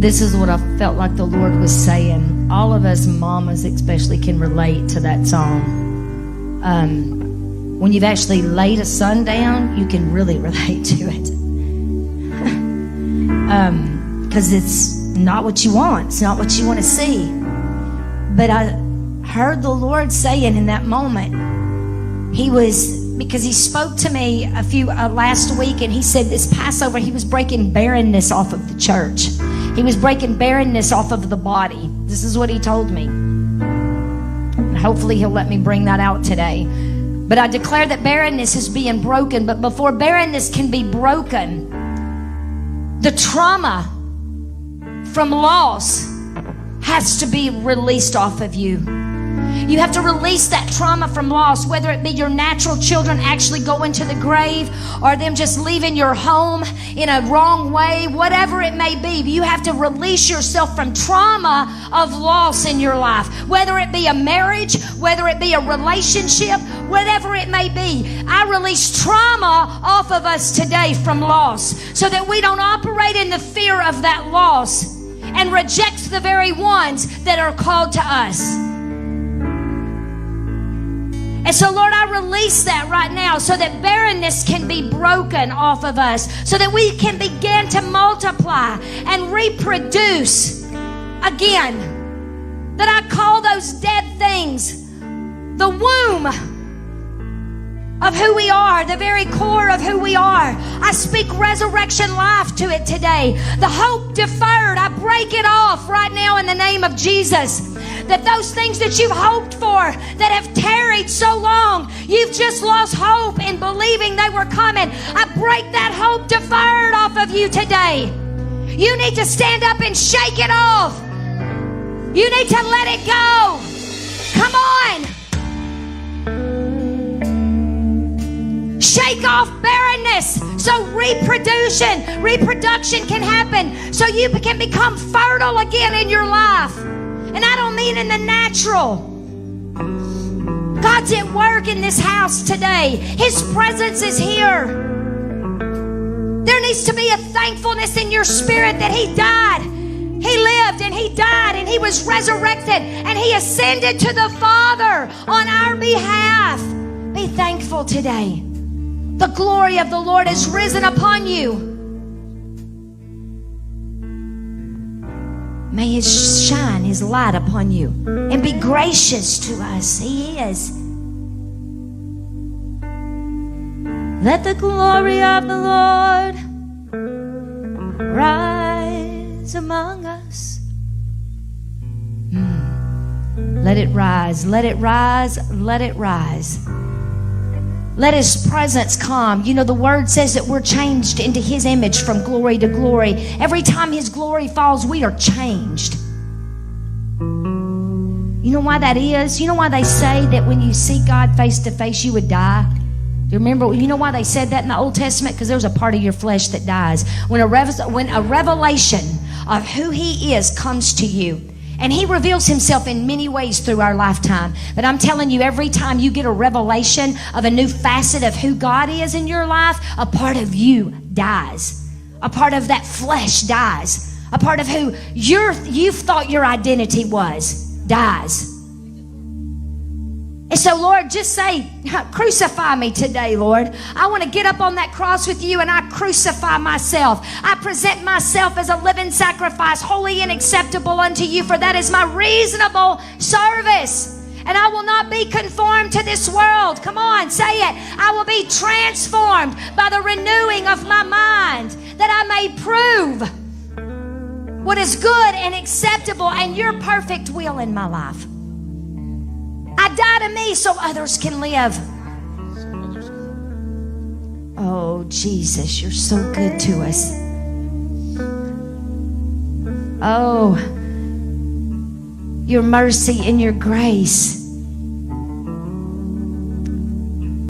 This is what I felt like the Lord was saying. All of us mamas especially can relate to that song. When you've actually laid a son down, you can really relate to it. Because it's not what you want. It's not what you want to see. But I heard the Lord saying in that moment, because he spoke to me last week, and he said this Passover, he was breaking barrenness off of the church. He was breaking barrenness off of the body. This is what he told me. And hopefully he'll let me bring that out today. But I declare that barrenness is being broken. But before barrenness can be broken, the trauma from loss has to be released off of you. You have to release that trauma from loss, whether it be your natural children actually going to the grave or them just leaving your home in a wrong way, whatever it may be. You have to release yourself from trauma of loss in your life, whether it be a marriage, whether it be a relationship, whatever it may be. I release trauma off of us today from loss so that we don't operate in the fear of that loss and reject the very ones that are called to us. And so, Lord, I release that right now so that barrenness can be broken off of us, so that we can begin to multiply and reproduce again. That I call those dead things the womb of who we are, the very core of who we are. I speak resurrection life to it today. The hope deferred, I break it off right now in the name of Jesus. That those things that you've hoped for, that have tarried so long, you've just lost hope in believing they were coming. I break that hope deferred off of you today. You need to stand up and shake it off. You need to let it go. Come on. Shake off barrenness so reproduction can happen, so you can become fertile again in your life. And I don't mean in the natural. God's at work in this house today. His presence is here. There needs to be a thankfulness in your spirit that He died. He lived and He died and He was resurrected and He ascended to the Father on our behalf. Be thankful today. The glory of the Lord has risen upon you. May He shine His light upon you and be gracious to us. He is. Let the glory of the Lord rise among us. Let it rise, let it rise, let it rise. Let His presence come. You know, the Word says that we're changed into His image from glory to glory. Every time His glory falls, we are changed. You know why that is? You know why they say that when you see God face to face, you would die? Do you remember? You know why they said that in the Old Testament? Because there's a part of your flesh that dies. When a revelation of who He is comes to you, and He reveals Himself in many ways through our lifetime. But I'm telling you, every time you get a revelation of a new facet of who God is in your life, a part of you dies. A part of that flesh dies. A part of who you've thought your identity was dies. And so, Lord, just say, crucify me today, Lord. I want to get up on that cross with you and I crucify myself. I present myself as a living sacrifice, holy and acceptable unto you, for that is my reasonable service. And I will not be conformed to this world. Come on, say it. I will be transformed by the renewing of my mind, that I may prove what is good and acceptable and your perfect will in my life. I die to me so others can live. Oh, Jesus, you're so good to us. Oh, your mercy and your grace